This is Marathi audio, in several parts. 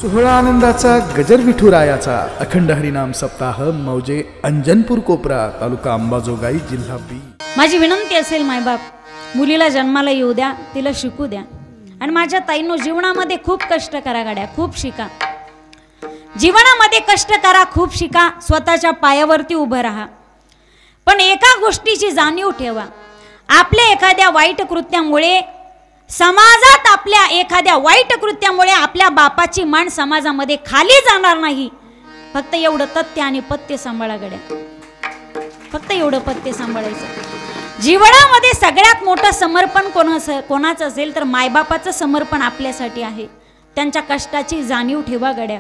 सोहळा आनंदाचा गजर विठुरायाचा अखंड हरिनाम सप्ताह मौजे अंजनपूर कोपरा तालुका अंबाजोगाई जिल्हा बीड। माझी विनंती असेल मायबाप, मुलीला जन्माला येऊ द्या, तिला शिकू द्या। आणि माझ्या ताईंनो, जीवनामध्ये खूप कष्ट करा गाड्या, खूप शिका। जीवनामध्ये कष्ट करा, खूप शिका, स्वतःच्या पायावरती उभं राहा। पण एका गोष्टीची जाणीव ठेवा, आपल्या एखाद्या वाईट कृत्यामुळे समाजात, आपल्या एखाद्या वाईट कृत्यामुळे आपल्या बापाची मान समाजामध्ये खाली जाणार नाही। फक्त एवढं तथ्य आणि पथ्य सांभाळा गड्या, फक्त एवढं पथ्य सांभाळायचं। जीवनामध्ये सगळ्यात मोठं समर्पण कोणाचं असेल तर मायबापाचं समर्पण आपल्यासाठी आहे। त्यांच्या कष्टाची जाणीव ठेवा गड्या,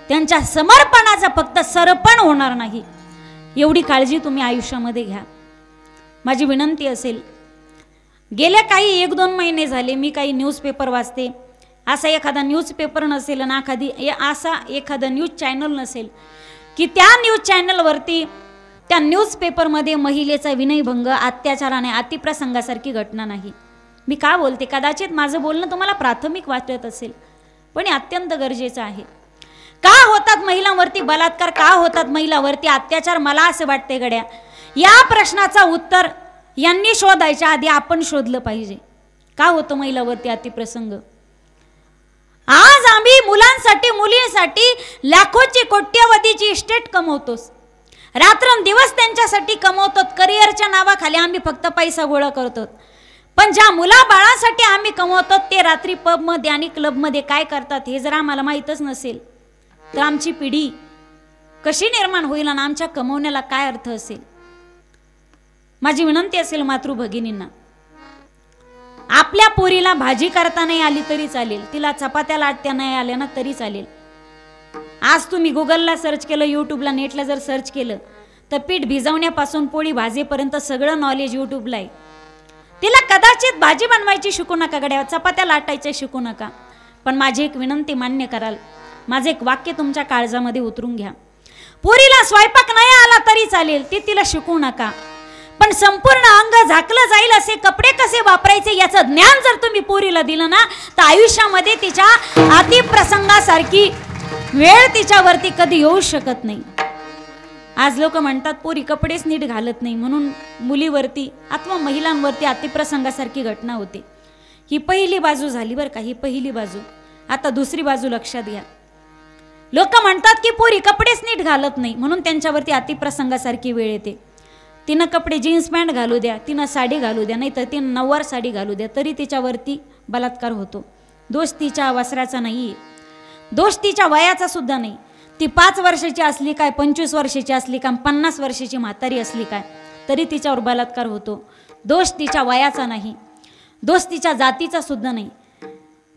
त्यांच्या समर्पणाचं फक्त सरपण होणार नाही, एवढी काळजी तुम्ही आयुष्यामध्ये घ्या। माझी विनंती असेल, गेल्या काही 1-2 महिने झाले मी काही न्यूजपेपर वाचते। असा एखादा न्यूजपेपर नसेल ना, असा एखादा न्यूज चॅनल नसेल की त्या न्यूज चॅनलवरती, त्या न्यूजपेपरमध्ये महिलेचा विनयभंग, अत्याचार आणि अतिप्रसंगासारखी घटना नाही। मी का बोलते, कदाचित माझं बोलणं तुम्हाला प्राथमिक वाटत असेल, पण अत्यंत गरजेचं आहे। का होतात महिलांवरती बलात्कार, का होतात महिलांवरती अत्याचार? मला असं वाटते गड्या, या प्रश्नाचा उत्तर यांनी शोधायच्या आधी आपण शोधलं पाहिजे। का होतं महिलांवरती अतिप्रसंग? आज आम्ही मुलांसाठी, मुलींसाठी लाखोची, कोट्यवधीची इस्टेट कमवतोस, रात्रंदिवस त्यांच्यासाठी कमवतो। करिअरच्या नावाखाली आम्ही फक्त पैसा गोळा करतो, पण ज्या मुला बाळांसाठी आम्ही कमवतो ते रात्री पबमध्ये आणि क्लबमध्ये काय करतात हे जर आम्हाला माहीतच नसेल तर आमची पिढी कशी निर्माण होईल आणि आमच्या कमवण्याला काय अर्थ असेल? माझी विनंती असेल मातृभगिनींना, आपल्या पोरीला भाजी करता नाही आली तरी चालेल, तिला चपात्या लाटता नाही आल्या ना तरी चालेल। आज तुम्ही गुगलला सर्च केलं, यूट्यूबला, नेटला जर सर्च केलं तर पीठ भिजवण्यापासून पोळी भाजीपर्यंत सगळं नॉलेज यूट्यूबला आहे। तिला कदाचित भाजी बनवायची शिकू नका गड्या, चपात्या लाटायच्या शिकू नका, पण माझी एक विनंती मान्य कराल, माझं एक वाक्य तुमच्या काळजामध्ये उतरून घ्या। पोरीला स्वयंपाक नाही आला तरी चालेल, ती तिला शिकवू नका, पण संपूर्ण अंग झाकलं जाईल असे कपडे कसे वापरायचे याचं ज्ञान जर तुम्ही पोरीला दिलं ना, तर आयुष्यामध्ये तिच्या अतिप्रसंगासारखी वेळ तिच्यावरती कधी येऊ शकत नाही। आज लोक म्हणतात पोरी कपडेच नीट घालत नाही म्हणून मुलीवरती अथवा महिलांवरती अतिप्रसंगासारखी घटना होते। ही पहिली बाजू झाली बरं का, ही पहिली बाजू। आता दुसरी बाजू लक्षात घ्या। लोक म्हणतात की पोरी कपडेच नीट घालत नाही म्हणून त्यांच्यावरती अतिप्रसंगासारखी वेळ येते। तिनं कपडे जीन्स पॅन्ट घालू द्या, तिनं साडी घालू द्या, नाही तर तिनं नऊवार साडी घालू द्या, तरी तिच्यावरती बलात्कार होतो। दोष तिच्या वस्त्राचा नाही, दोष तिच्या वयाचा सुद्धा नाही। ती 5 वर्षाची असली काय, 25 वर्षाची असली काय, 50 वर्षाची म्हातारी असली काय, तरी तिच्यावर बलात्कार होतो। दोष तिच्या वयाचा नाही, दोष तिच्या जातीचा सुद्धा नाही।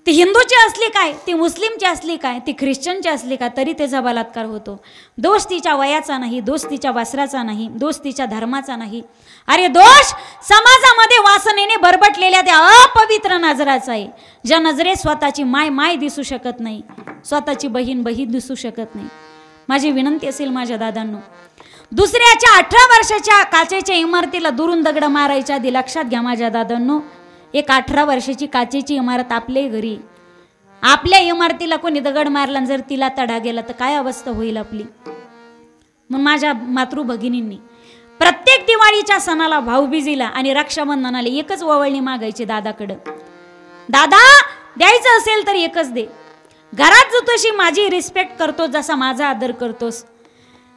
ती हिंदूची असली काय, ती मुस्लिमची असली काय, ती ख्रिश्चनची असली काय, तरी त्याचा बलात्कार होतो। दोष तिच्या वयाचा नाही, दोष तिच्या वस्त्राचा नाही, दोष तिच्या धर्माचा नाही, अरे दोष समाजामध्ये वासनेने बरबटलेल्या त्या अपवित्र नजराचा आहे, ज्या नजरेत स्वतःची माय दिसू शकत नाही, स्वतःची बहीण दिसू शकत नाही। माझी विनंती असेल माझ्या दादांनो, दुसऱ्याच्या 18 वर्षाच्या काचेच्या इमारतीला दुरून दगड मारायच्या आधी लक्षात घ्या माझ्या दादांनो, एक 18 वर्षाची काचेची इमारत आपल्या घरी, आपल्या इमारतीला कोणी दगड मारला जर तिला तडा गेला तर काय अवस्था होईल आपली? मग माझ्या मातृभगिनींनी प्रत्येक दिवाळीच्या सणाला, भाऊबीजीला आणि रक्षाबंधनाला एकच ओवाळणी मागायची दादाकडं, दादा द्यायचं असेल तर एकच दे। घरात जो तशी माझी रिस्पेक्ट करतो, जसा माझा आदर करतोस,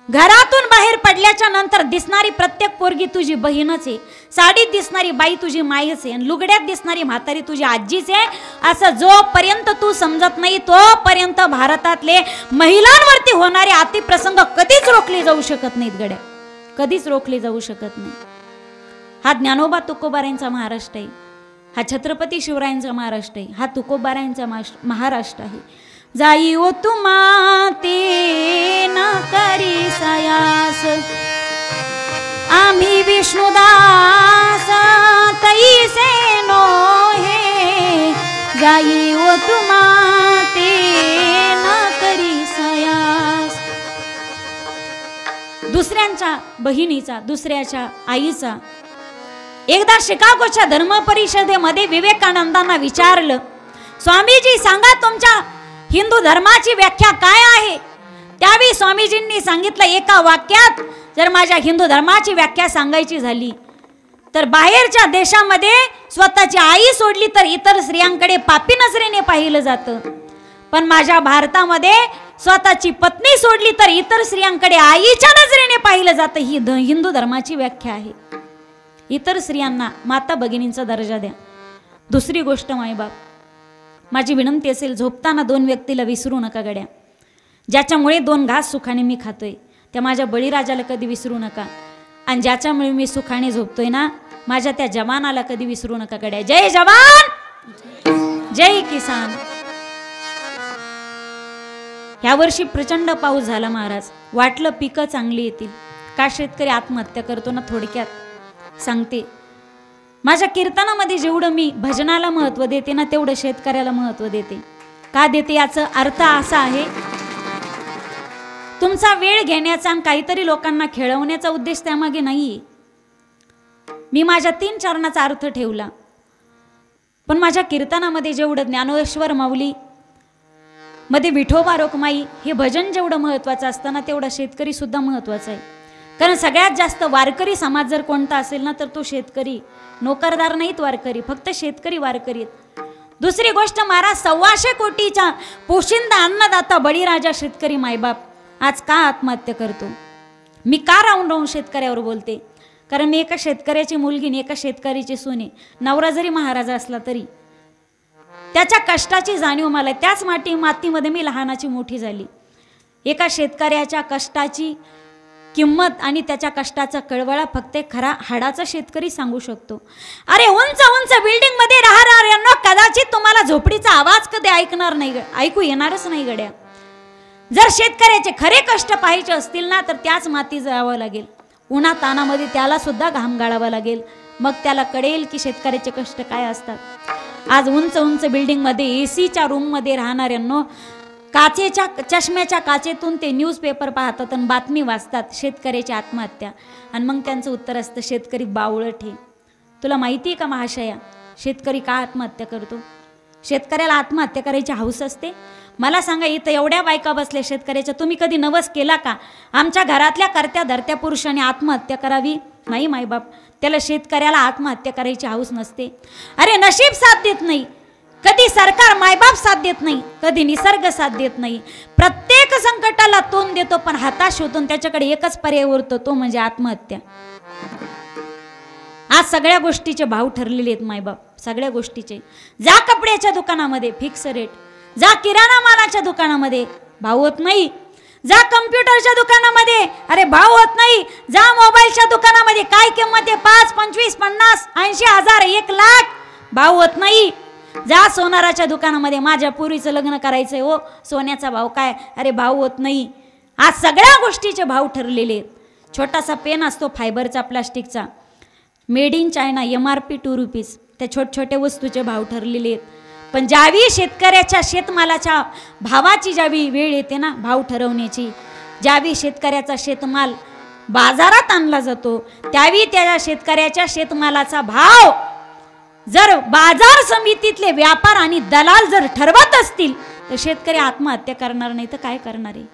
घरातून बाहेर पडल्याच्या नंतर दिसणारी प्रत्येक पोरगी तुझी बहीणच आहे, साडीत दिसणारी बाई तुझी मायच आहे, आणि लुगड्यात दिसणारी म्हातारी तुझी आजीच आहे, असं जोपर्यंत तू समजत नाही तोपर्यंत भारतातले महिलांवरती होणारे अतिप्रसंग कधीच रोखले जाऊ शकत नाहीत गड्या, कधीच रोखले जाऊ शकत नाही। हा ज्ञानोबा तुकोबारायांचा महाराष्ट्र आहे, हा छत्रपती शिवरायांचा महाराष्ट्र आहे, हा तुकोबारायांचा महाराष्ट्र आहे। जाई ओ तुमा ते न करी सयास, आम्ही विष्णुदास तैसे नो हे, जाई ओ तुमा ते न करी सयास। दुसऱ्यांच्या बहिणीचा, दुसऱ्याच्या आईचा एकदा शिकागोच्या धर्म परिषदेमध्ये विवेकानंदांना विचारलं, स्वामीजी सांगा तुमच्या हिंदू धर्माची व्याख्या काय आहे? त्यावेळी स्वामीजींनी सांगितलं एका वाक्यात, जर माझ्या हिंदू धर्माची व्याख्या सांगायची झाली तर बाहेरच्या देशामध्ये स्वतःची आई सोडली तर इतर स्त्रियांकडे पापी नजरेने पाहिलं जातं, पण माझ्या भारतामध्ये स्वतःची पत्नी सोडली तर इतर स्त्रियांकडे आईच्या नजरेने पाहिलं जातं. ही हिंदू धर्माची व्याख्या आहे. इतर स्त्रियांना माता भगिनींचा दर्जा द्या. दुसरी गोष्ट मायबाप, माझी विनंती असेल, झोपताना 2 व्यक्तीला विसरू नका गड्या. ज्याच्यामुळे 2 घास सुखाने मी खातोय त्या माझ्या बळीराजाला कधी विसरू नका, आणि ज्याच्यामुळे मी सुखाने झोपतोय ना माझ्या त्या जवानाला कधी विसरू नका गड्या. जय जवान जय किसान. ह्या वर्षी प्रचंड पाऊस झाला महाराज, वाटलं पिकं चांगली येतील, का शेतकरी आत्महत्या करतो ना. थोडक्यात सांगते, माझ्या कीर्तनामध्ये जेवढं मी भजनाला महत्त्व देते ना तेवढं शेतकऱ्याला महत्त्व देते. का देते याचा अर्थ असा आहे, तुमचा वेळ घेण्याचा आणि काहीतरी लोकांना खेळवण्याचा उद्देश त्यामागे नाही. मी माझ्या 3 चरणाचा अर्थ ठेवला, पण माझ्या कीर्तनामध्ये जेवढं ज्ञानेश्वर माऊली मध्ये विठोबा रोकमाई हे भजन जेवढं महत्त्वाचं असतं ना तेवढा शेतकरी सुद्धा महत्त्वाचा आहे. कारण सगळ्यात जास्त वारकरी समाज जर कोणता असेल ना तर तो शेतकरी. नोकरदार नाहीत वारकरी, फक्त शेतकरी वारकरी आहेत. दुसरी गोष्ट, महाराज 125 कोटीचा पोशिंदा अन्नदाता बळीराजा शेतकरी मायबाप आज का आत्महत्या करतो? मी का राहून राहून शेतकऱ्यावर बोलते? कारण मी एका शेतकऱ्याची मुलगी आणि एका शेतकऱ्याची सून. नवरा जरी महाराजा असला तरी त्याच्या कष्टाची जाणीव मला. त्याच मातीमध्ये मी लहानाची मोठी झाली. एका शेतकऱ्याच्या कष्टाची किंमत आणि त्याच्या कष्टाचा कळवळा फक्त खरा हाडाचा शेतकरी सांगू शकतो. अरे उंच उंच बिल्डिंग मध्ये राहणाऱ्यांना कदाचित तुम्हाला झोपडीचा आवाज कधी ऐकू येणारच नाही गड्या. जर शेतकऱ्याचे खरे कष्ट पाहायचे असतील ना तर त्याच माती जावं लागेल, उन्हा तानामध्ये त्याला सुद्धा घाम गाळावा लागेल, मग त्याला कळेल की शेतकऱ्याचे कष्ट काय असतात. आज उंच उंच बिल्डिंग मध्ये एसीच्या रूम मध्ये राहणाऱ्यांनो काचेच्या चष्म्याच्या काचेतून ते न्यूजपेपर पाहतात आणि बातमी वाचतात शेतकऱ्याची आत्महत्या, आणि मग त्यांचं उत्तर असतं शेतकरी बावळट आहे. तुला माहिती आहे का महाशया शेतकरी का आत्महत्या करतो? शेतकऱ्याला आत्महत्या करायची हौस असते. मला सांगा, इथं एवढ्या बायका बसल्या शेतकऱ्याच्या, तुम्ही कधी नवस केला का आमच्या घरातल्या करत्या धरत्या पुरुषांनी आत्महत्या करावी? नाही मायबाप, त्याला शेतकऱ्याला आत्महत्या करायची हौस नसते. अरे नशीब साथ देत नाही, कधी सरकार मायबाप साथ देत नाही, कधी निसर्ग साथ देत नाही. प्रत्येक संकटाला तोंड देतो, पण हताश होतो. त्याच्याकडे एकच पर्याय उरतो, तो म्हणजे आत्महत्या. आज सगळ्या गोष्टीचे भाव ठरलेले आहेत मायबाप, सगळ्या गोष्टीचे. जा कपड्याच्या दुकानामध्ये फिक्स रेट, जा किराणा मालाच्या दुकानामध्ये भाव होत नाही, जा कम्प्युटरच्या दुकानामध्ये अरे भाव होत नाही, जा मोबाईलच्या दुकानामध्ये काय किंमत आहे 5, 25, 50, 80,000, 1 लाख, भाव होत नाही. जा सोनाराच्या दुकानामध्ये, माझ्या पुरीचं लग्न करायचंय हो, सोन्याचा भाव काय, अरे भाव होत नाही. आज सगळ्या गोष्टीचे भाव ठरलेले आहेत. छोटासा पेन असतो फायबरचा प्लास्टिकचा, made in China, MRP 2 rupees, त्या छोट्या वस्तूचे भाव ठरलेले आहेत. पण ज्यावेळी शेतकऱ्याच्या शेतमालाच्या भावाची ज्यावेळी वेळ येते ना भाव ठरवण्याची, ज्यावेळी शेतकऱ्याचा शेतमाल बाजारात आणला जातो त्यावेळी त्या शेतकऱ्याच्या शेतमालाचा भाव जर बाजार समितीतले व्यापार आणि दलाल जर ठरवत असतील तर शेतकरी आत्महत्या करणार नाही तर काय करणार आहे?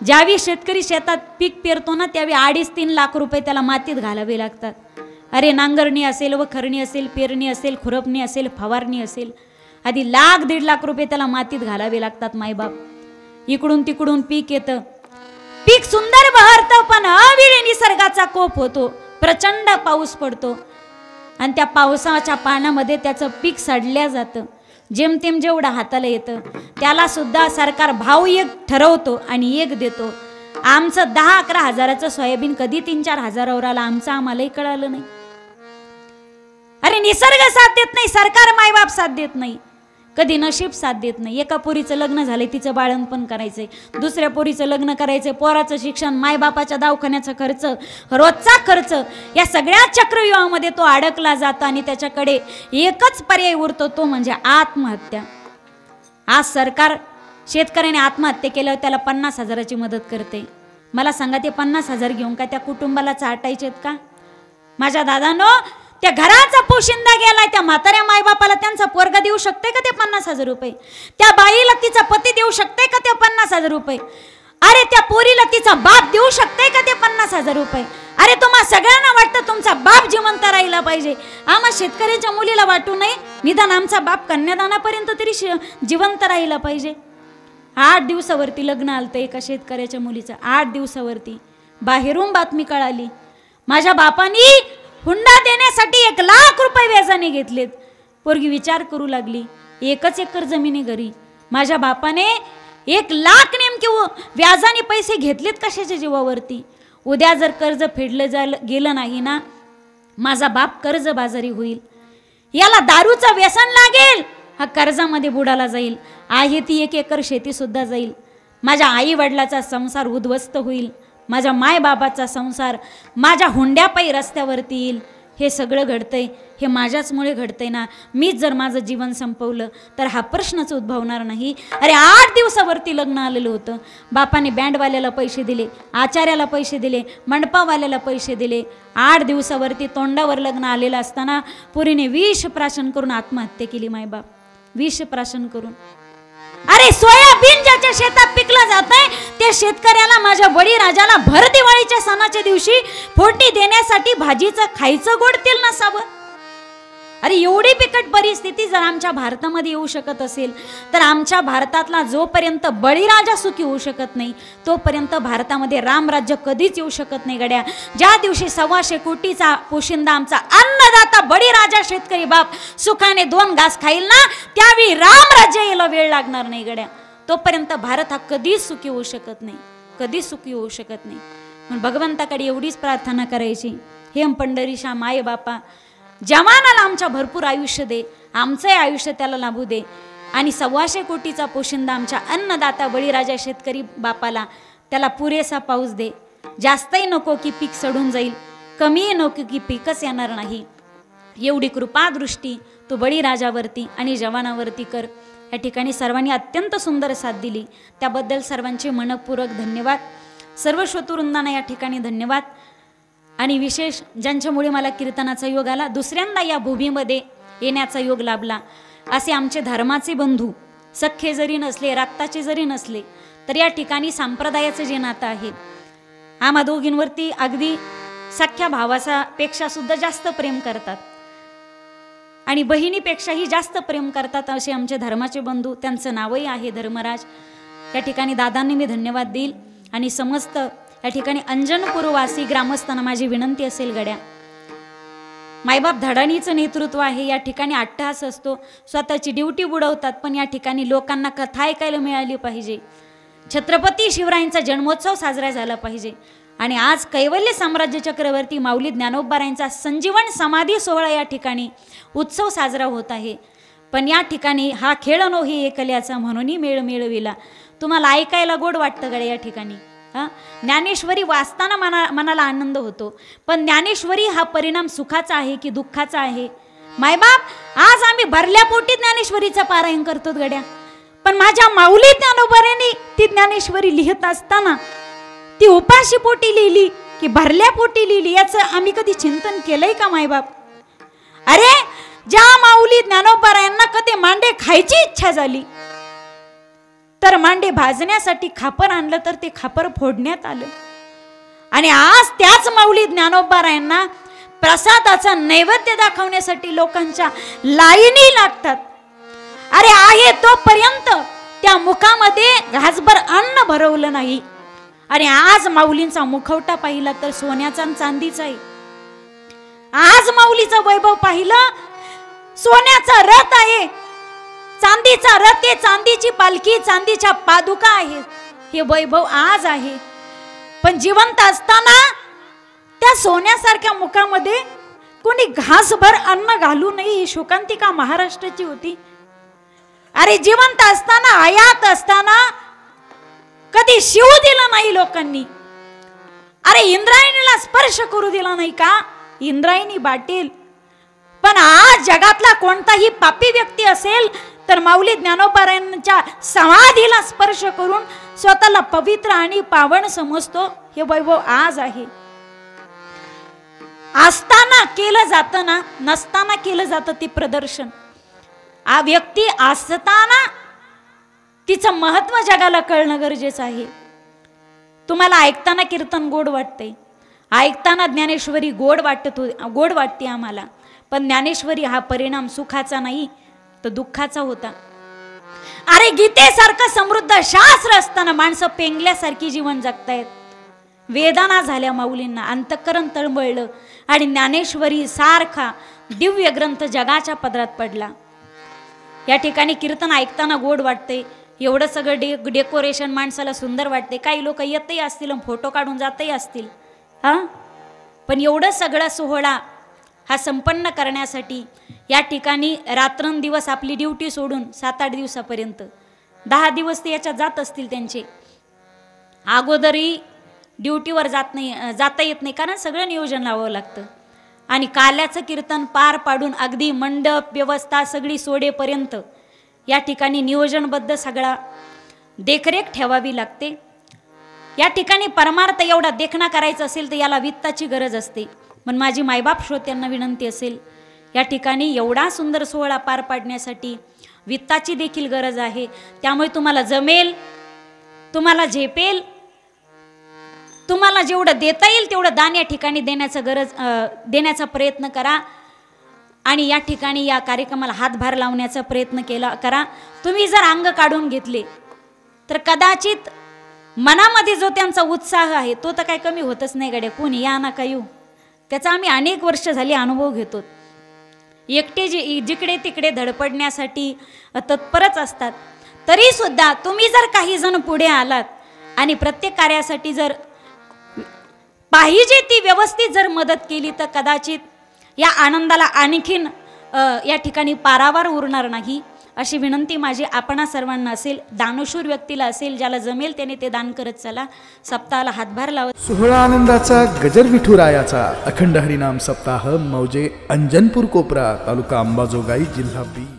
ज्यावेळी शेतकरी शेतात पीक पेरतो ना त्यावेळी 2.5-3 लाख रुपये त्याला मातीत घालावे लागतात. अरे नांगरणी असेल, वखरणी असेल, पेरणी असेल, खुरपणी असेल, फवारणी असेल, आधी 1-1.5 लाख रुपये त्याला मातीत घालावे लागतात मायबाप. इकडून तिकडून पीक येतं, पीक सुंदर बहरतं, पण अवेळी निसर्गाचा कोप होतो, प्रचंड पाऊस पडतो आणि त्या पावसाच्या पाण्यामध्ये त्याचं पीक सडल्या जातं. जेमतेम जेवढं हाताला येतं त्याला सुद्धा सरकार भाव एक ठरवतो आणि एक देतो. आमचं 10-11 हजाराचं सोयाबीन कधी 3-4 हजारावर आलं, आमचं आम्हालाही कळालं नाही. अरे निसर्ग साथ देत नाही, सरकार मायबाप साथ देत नाही, कधी नशीब साथ देत नाही. एका पोरीचं लग्न झालंय, तिचं बाळंतपण करायचंय, दुसऱ्या पोरीचं लग्न करायचंय, पोराचं शिक्षण, मायबापाच्या दवाखान्याचा खर्च, रोजचा खर्च, या सगळ्या चक्रव्यूहामध्ये तो अडकला जातो आणि त्याच्याकडे एकच पर्याय उरतो, तो म्हणजे आत्महत्या. आज सरकार शेतकऱ्याने आत्महत्या केल्यावर त्याला 50 हजाराची मदत करते. मला सांगा, ते 50 हजार घेऊन काय त्या कुटुंबाला चाटायचेत का? माझ्या दादांनो, त्या घराचा पोशिंदा गेलाय, त्या म्हाताऱ्या मायबापाला त्यांचा पोरगा देऊ शकते का ते 50,000 रुपये? त्या बाईला तिचा पती देऊ शकते का ते 50,000 रुपये? अरे त्या पोरीला तिचा बाप देऊ शकते का ते 50,000 रुपये? अरे तुम्हा सगळ्यांना वाटतं तुमचा बाप जिवंत राहिला पाहिजे, आम्हा शेतकऱ्याच्या मुलीला वाटू नये निदान आमचा बाप कन्यादानापर्यंत तरी जिवंत राहिला पाहिजे. 8 दिवसावरती लग्न आलतं एका शेतकऱ्याच्या मुलीचं. 8 दिवसावरती बाहेरून बातमी कळाली, माझ्या बापानी हुंडा देण्यासाठी 1 लाख रुपये व्याजाने घेतलेत. पोरगी विचार करू लागली, 1 एकर जमिनी घरी, माझ्या बापाने 1 लाख नेमके व्याजाने पैसे घेतलेत कशाच्या जीवावरती? उद्या जर कर्ज फेडलं गेलं नाही ना, माझा बाप कर्जबाजारी होईल, याला दारूचं व्यसन लागेल, हा कर्जामध्ये बुडाला जाईल, आहे ती 1 एकर शेती सुद्धा जाईल, माझ्या आई वडिलाचा संसार उद्ध्वस्त होईल, माझ्या मायबाबाचा संसार माझ्या हुंड्यापायी रस्त्यावरती येईल. हे सगळं घडतंय, हे माझ्याचमुळे घडतंय ना. मीच जर माझं जीवन संपवलं तर हा प्रश्नच उद्भवणार नाही. अरे 8 दिवसावरती लग्न आलेलं होतं. बापाने बँडवाल्याला पैसे दिले, आचार्याला पैसे दिले, मंडपावाल्याला पैसे दिले. 8 दिवसावरती तोंडावर लग्न आलेलं असताना पुरीने विष प्राशन करून आत्महत्या केली. मायबाप विष प्राशन करून. अरे सोयाबीन ज्याच्या शेतात पिकलं जात आहे त्या शेतकऱ्याला, माझ्या बळीराजाला भर दिवाळीच्या सणाच्या दिवशी फोडणी देण्यासाठी भाजीचं खायचं गोड तेल नसावं. अरे एवढी बिकट परिस्थिती जर आमच्या भारतामध्ये येऊ शकत असेल तर आमच्या भारतातला जोपर्यंत बळीराजा सुखी होऊ शकत नाही तोपर्यंत भारतामध्ये रामराज्य कधीच येऊ शकत नाही गड्या. ज्या दिवशी 125 कोटीचा पोशिंदा आमचा अन्नदाता बळीराजा शेतकरी बाप सुखाने 2 घास खाईल ना, त्यावेळी रामराज्य यायला वेळ लागणार नाही गड्या. तोपर्यंत भारत हा कधीच सुखी होऊ शकत नाही, कधीच सुखी होऊ शकत नाही. म्हणून भगवंताकडे एवढीच प्रार्थना करायची, हे पंढरीशा माय बापा, जवानाला आमच्या भरपूर आयुष्य दे, आमचंही आयुष्य त्याला लाभू दे, आणि 125 कोटीचा पोशिंदा आमच्या अन्नदाता बळीराजा शेतकरी बापाला त्याला पुरेसा पाऊस दे. जास्तही नको की पीक सडून जाईल, कमीही नको की पीकच येणार नाही. एवढी कृपा दृष्टी तो बळीराजावरती आणि जवानावरती कर. या ठिकाणी सर्वांनी अत्यंत सुंदर साथ दिली, त्याबद्दल सर्वांचे मनपूर्वक धन्यवाद. सर्व श्रोतृवृंदांना या ठिकाणी धन्यवाद. आणि विशेष ज्यांच्यामुळे मला कीर्तनाचा योग आला, दुसऱ्यांदा या भूमीमध्ये येण्याचा योग लाभला, असे आमचे धर्माचे बंधू, सख्खे जरी नसले, रक्ताचे जरी नसले, तर या ठिकाणी संप्रदायाचं जे नातं आहे, आम्हा दोघींवरती अगदी सख्ख्या भावाचा पेक्षा सुद्धा जास्त प्रेम करतात आणि बहिणीपेक्षाही जास्त प्रेम करतात असे आमचे धर्माचे बंधू. त्यांचं नावही आहे धर्मराज. या ठिकाणी दादांनी मी धन्यवाद देईल. आणि समस्त या ठिकाणी अंजनपूरवासी ग्रामस्थांना माझी विनंती असेल गड्या, मायबाप धडाणीचं नेतृत्व आहे, या ठिकाणी अट्टहास असतो, स्वतःची ड्युटी बुडवतात, पण या ठिकाणी लोकांना कथा ऐकायला मिळाली पाहिजे. छत्रपती शिवरायांचा जन्मोत्सव साजरा झाला पाहिजे. आणि आज कैवल्य साम्राज्य चक्रवर्ती माऊली ज्ञानोबारायांचा संजीवन समाधी सोहळा या ठिकाणी उत्सव साजरा होत आहे. पण या ठिकाणी हा खेळ नो हे एकल्याचा म्हणूनही मेळ मिळविला. तुम्हाला ऐकायला गोड वाटतं गड्या या ठिकाणी. ज्ञानेश्वरी वाचताना मनाला आनंद होतो, पण ज्ञानेश्वरी हा परिणाम सुखाचा आहे की दुःखाचा आहे? मायबाप आज आम्ही भरल्या पोटी ज्ञानेश्वरीचं पारायण करतो गड्या, पण माझ्या माऊली ज्ञानोबारांनी ती ज्ञानेश्वरी लिहित असताना ती उपाशी पोटी लिहिली की भरल्या पोटी लिहिली, याचं आम्ही कधी चिंतन केलंय का मायबाप? अरे ज्या माऊली ज्ञानोबारायांना कधी मांडे खायची इच्छा झाली तर मांडे भाजण्यासाठी खापर आणलं तर ते खापर फोडण्यात आलं. आणि आज त्याच माऊली ज्ञानोबारायांना प्रसादाचा नैवेद्य दाखवण्यासाठी लोकांच्या लाईनी लागतात. अरे आहे तोपर्यंत त्या मुखामध्ये घासभर अन्न भरवलं नाही. आणि आज माऊलींचा मुखवटा पाहिला तर सोन्याचा आणि चांदीचा आहे. आज माऊलीचं वैभव पाहिलं, सोन्याचा रथ आहे, चांदीचा रथ आहे, चांदीची पालखी, चांदीच्या पादुका आहेत, हे वैभव आज आहे. पण जिवंत असताना त्या सोन्यासारख्या मुखामध्ये कोणी घासभर अन्न घालू नये ही शोकांतिका महाराष्ट्राची होती. अरे जिवंत असताना, हयात असताना कधी शिव दिला नाही लोकांनी. अरे इंद्रायणीला स्पर्श करू दिला नाही का? इंद्रायणी बाटेल. पण आज जगातला कोणताही पापी व्यक्ती असेल तर माऊली ज्ञानोबारायांच्या समाधीला स्पर्श करून स्वतःला पवित्र आणि पावन समजतो. हे वैभव आज आहे. असताना केलं जातं ना, नसताना केलं जातं ते प्रदर्शन. आ व्यक्ती असताना तिचं महत्व जगाला कळणं गरजेचं आहे. तुम्हाला ऐकताना कीर्तन गोड वाटते, ऐकताना ज्ञानेश्वरी गोड वाटते आम्हाला, पण ज्ञानेश्वरी हा परिणाम सुखाचा नाही तर दुःखाचा होता. अरे गीतेसारखं समृद्ध शास्त्र असताना माणसं पेंगल्यासारखी जीवन जगतायत. वेदना झाल्या माऊलींना, अंतःकरण तळमळलं आणि ज्ञानेश्वरी सारखा दिव्य ग्रंथ जगाच्या पदरात पडला. या ठिकाणी कीर्तन ऐकताना गोड वाटते, एवढं सगळं डेकोरेशन माणसाला सुंदर वाटते. काही लोक येतही असतील, फोटो काढून जातही असतील, पण एवढं सगळं सोहळा हा संपन्न करण्यासाठी या ठिकाणी रात्रंदिवस आपली ड्युटी सोडून 7-8 दिवसापर्यंत 10 दिवस ते याच्यात जात असतील त्यांचे. अगोदरही ड्युटीवर जाता येत नाही, कारण सगळं नियोजन लावावं लागतं. आणि काल्याचं कीर्तन पार पाडून अगदी मंडप व्यवस्था सगळी सोडेपर्यंत या ठिकाणी नियोजनबद्ध सगळा देखरेख ठेवावी लागते. या ठिकाणी परमार्थ एवढा देखणा करायचा असेल तर याला वित्ताची गरज असते. पण माझी मायबाप श्रोत्यांना विनंती असेल, या ठिकाणी एवढा सुंदर सोहळा पार पाडण्यासाठी वित्ताची देखील गरज आहे. त्यामुळे तुम्हाला जमेल, तुम्हाला झेपेल, तुम्हाला जेवढं देता येईल तेवढं दान या ठिकाणी देण्याचा प्रयत्न करा. आणि या ठिकाणी या कार्यक्रमाला हातभार लावण्याचा प्रयत्न करा. तुम्ही जर अंग काढून घेतले तर कदाचित मनामध्ये जो त्यांचा उत्साह आहे तो तर काय कमी होतच नाही गड्या. कोणी या ना काय येऊ, त्याचा आम्ही अनेक वर्ष झाली अनुभव घेतो. एकटे जिकडे तिकडे धडपडण्यासाठी तत्परच असतात. तरी सुद्धा तुम्ही जर काही जण पुढे आलात आणि प्रत्येक कार्यासाठी जर पाहिजे ती व्यवस्थित जर मदत केली तर कदाचित या आनंदाला आणखीन या ठिकाणी पारावार उरणार नाही. अशी विनंती माझी आपणा सर्वांना असेल, दानशूर व्यक्तीला असेल, ज्याला जमेल त्याने ते दान करत चला. सप्ताहाला हातभार लावत. सोहळा आनंदाचा गजर विठुरायाचा अखंड हरिनाम सप्ताह मौजे अंजनपूर कोपरा, तालुका अंबाजोगाई, जिल्हा बीड.